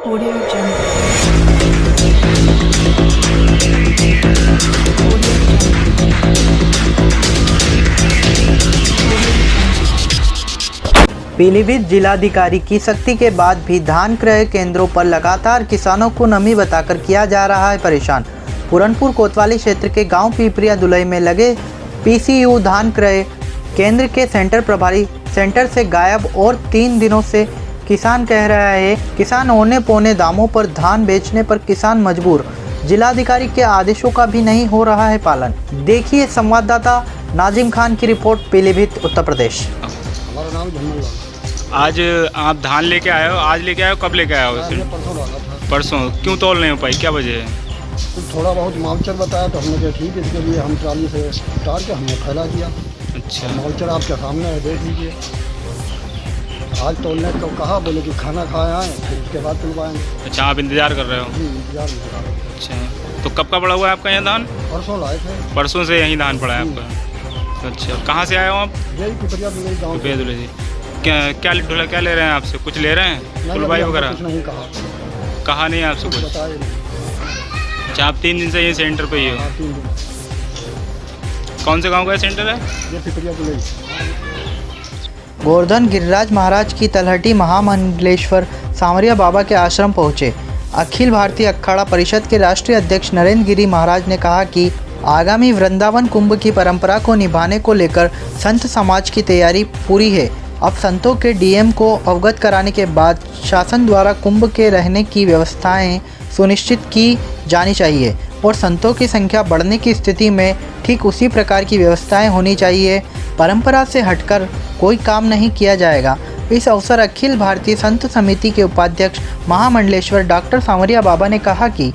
Audio Jungle. Pilibhit जिलाधिकारी की सख्ती के बाद भी धान क्रय केंद्रों पर लगातार किसानों को नमी बताकर किया जा रहा है परेशान। पूरनपुर कोतवाली क्षेत्र के गांव पीपरिया दुलई में लगे पीसीयू धान क्रय केंद्र के सेंटर प्रभारी सेंटर से गायब और 3 दिनों से किसान कह रहा है किसान औने पौने दामों पर धान बेचने पर किसान मजबूर। जिलाधिकारी के आदेशों का भी नहीं हो रहा है पालन। देखिए संवाददाता नाजिम खान की रिपोर्ट, पीलीभीत उत्तर प्रदेश। हमारा नाम झम्मन लाल। आज आप धान लेके आए हो? आज लेके आए हो? कब लेके आए हो? हमने परसों डाला था। परसों क्यों तोल नहीं हो पाई, क्या वजह है? तो थोड़ा बहुत मालचर बताया तो हमने कहा ठीक है, इसके लिए हम ट्राली से उतार के हमने फैला दिया। अच्छा, मालचर आपके सामने है, देख लीजिए। आज तोलने को कहा, बोले कि खाना खाए आए, फिर उसके बाद तुलवाएंगे। अच्छा, आप इंतज़ार कर रहे हो? इंतजार में लगा। अच्छा, तो कब का पड़ा हुआ है आपका यहाँ धान? परसों लाए थे। परसों से यहीं धान पड़ा है आपका? अच्छा, कहाँ से आए हो आप? यही पिपरिया दुलई गाँव से। दुले जी, क्या ले रहे हैं आपसे? कुछ ले रहे हैं नहीं, तुलवाई अभी वगैरह? कुछ नहीं कहा, कहा नहीं आपसे कुछ कुछ? बताया नहीं। अच्छा, आप 3 दिन से ये सेंटर पे ही हो? हाँ, 3 दिन। कौन से गाँव का सेंटर है? ये पिपरिया दुलई। गोवर्धन गिरिराज महाराज की तलहटी महामंडलेश्वर सांवरिया बाबा के आश्रम पहुंचे। अखिल भारतीय अखाड़ा परिषद के राष्ट्रीय अध्यक्ष नरेंद्र गिरी महाराज ने कहा कि आगामी वृंदावन कुंभ की परंपरा को निभाने को लेकर संत समाज की तैयारी पूरी है। अब संतों के डीएम को अवगत कराने के बाद शासन द्वारा कुंभ के रहने की व्यवस्थाएं सुनिश्चित की जानी चाहिए और संतों की संख्या बढ़ने की स्थिति में ठीक उसी प्रकार की व्यवस्थाएं होनी चाहिए। परंपरा से हटकर कोई काम नहीं किया जाएगा। इस अवसर अखिल भारतीय संत समिति के उपाध्यक्ष महामंडलेश्वर डॉक्टर सांवरिया बाबा ने कहा कि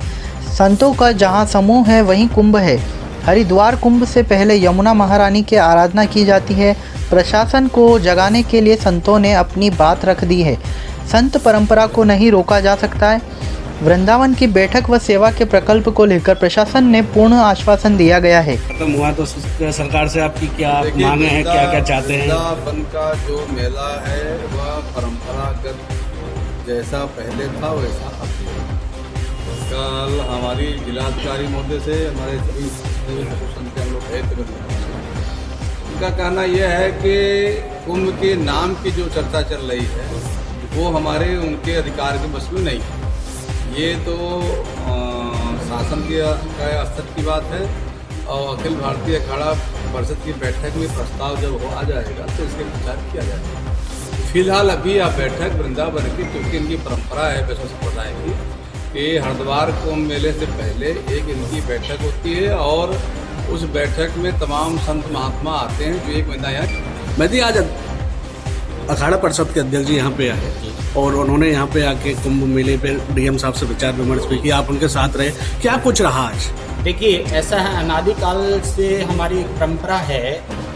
संतों का जहां समूह है वहीं कुंभ है। हरिद्वार कुंभ से पहले यमुना महारानी की आराधना की जाती है। प्रशासन को जगाने के लिए संतों ने अपनी बात रख दी है। संत परंपरा को नहीं रोका जा सकता है। वृंदावन की बैठक व सेवा के प्रकल्प को लेकर प्रशासन ने पूर्ण आश्वासन दिया गया है। खत्म हुआ तो सरकार से आपकी क्या मांगे हैं, क्या क्या चाहते हैं? वृंदावन का जो मेला है वह परंपरागत जैसा पहले था वैसा अब भी है। कल हमारी जिलाधिकारी महोदय से हमारे सभी एसोसिएशन के हम लोग गए थे, उनका कहना यह है कि कुंभ के नाम की जो चर्चा चल रही है वो हमारे उनके अधिकार के बस में नहीं है। ये तो शासन के स्तर की बात है और अखिल भारतीय अखाड़ा परिषद की बैठक में प्रस्ताव जब आ जाएगा तो इसके विचार किया जाएगा। फिलहाल अभी यह बैठक वृंदावन की, क्योंकि इनकी परंपरा है वैष्णव संप्रदाय की कि हरिद्वार कुंभ मेले से पहले एक इनकी बैठक होती है और उस बैठक में तमाम संत महात्मा आते हैं जो एक महीना यहाँ। मैं भी आज अखाड़ा परिषद के अध्यक्ष जी यहाँ पे आए और उन्होंने यहाँ पे आके कुंभ मेले पे डीएम साहब से विचार विमर्श भी किया, आप उनके साथ रहे, क्या कुछ रहा आज? देखिए, ऐसा है, अनादिकाल से हमारी एक परंपरा है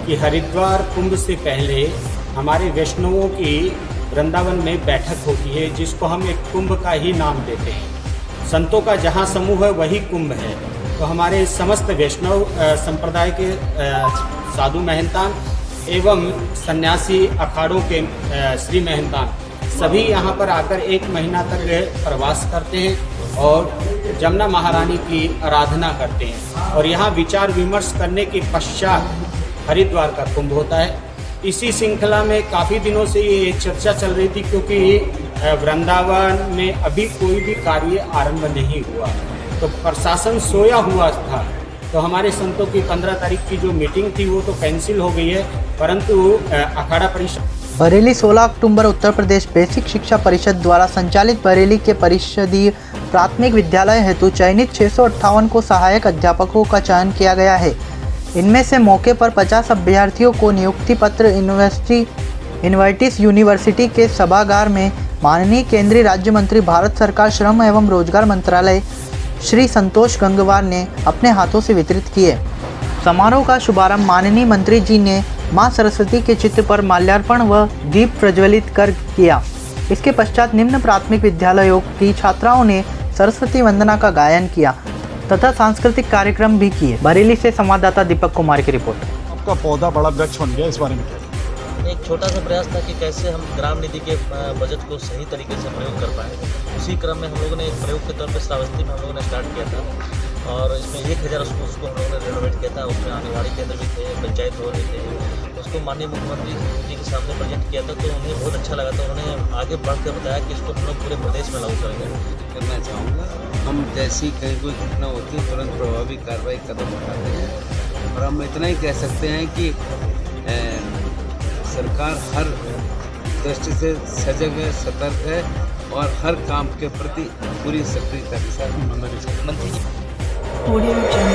कि हरिद्वार कुंभ से पहले हमारे वैष्णवों की वृंदावन में बैठक होती है जिसको हम एक कुंभ का ही नाम देते हैं। संतों का जहाँ समूह है वही कुंभ है। तो हमारे समस्त वैष्णव संप्रदाय के साधु महंतान एवं सन्यासी अखाड़ों के श्री महंतान सभी यहाँ पर आकर 1 महीना तक प्रवास करते हैं और जमुना महारानी की आराधना करते हैं और यहाँ विचार विमर्श करने के पश्चात हरिद्वार का कुंभ होता है। इसी श्रृंखला में काफ़ी दिनों से ये चर्चा चल रही थी क्योंकि वृंदावन में अभी कोई भी कार्य आरंभ नहीं हुआ, तो प्रशासन सोया हुआ था। तो हमारे संतों की 15 तारीख की जो मीटिंग थी वो तो कैंसिल हो गई है, परंतु अखाड़ा परिषद बरेली 16 अक्टूबर उत्तर प्रदेश बेसिक शिक्षा परिषद द्वारा संचालित बरेली के परिषदीय प्राथमिक विद्यालय हेतु चयनित 658 को सहायक अध्यापकों का चयन किया गया है। इनमें से मौके पर 50 अभ्यर्थियों को नियुक्ति पत्र इन्वर्टिस यूनिवर्सिटी के सभागार में माननीय केंद्रीय राज्य मंत्री भारत सरकार श्रम एवं रोजगार मंत्रालय श्री संतोष गंगवार ने अपने हाथों से वितरित किए। समारोह का शुभारंभ माननीय मंत्री जी ने मां सरस्वती के चित्र पर माल्यार्पण व दीप प्रज्वलित कर किया। इसके पश्चात निम्न प्राथमिक विद्यालयों की छात्राओं ने सरस्वती वंदना का गायन किया तथा सांस्कृतिक कार्यक्रम भी किए। बरेली से संवाददाता दीपक कुमार की रिपोर्ट। आपका पौधा बड़ा वृक्ष बन गया, इस बारे में क्या? एक छोटा सा प्रयास था कि कैसे हम ग्राम निधि के बजट को सही तरीके से प्रयोग कर पाएँ। उसी क्रम में हम लोगों ने एक प्रयोग के तौर पर श्रावस्ती में हम लोगों ने स्टार्ट किया था और इसमें 1000 उसको हम लोगों ने रेनोवेट किया था। उसमें आंगनबाड़ी केंद्र भी थे, पंचायत भवन भी थे। उसको माननीय मुख्यमंत्री जी के सामने प्रेजेंट किया था तो उन्हें बहुत अच्छा लगा था। उन्होंने आगे बढ़ कर बताया कि इसको हम लोग पूरे प्रदेश में लागू करेंगे। करना चाहूँगा, हम जैसी कहीं कोई घटना होती है तुरंत प्रभावी कार्रवाई कदम उठाते हैं और हम इतना ही कह सकते हैं कि सरकार हर दृष्टि से सजग है, सतर्क है और हर काम के प्रति पूरी सक्रियता के साथ मंत्री जी Audio Jungle.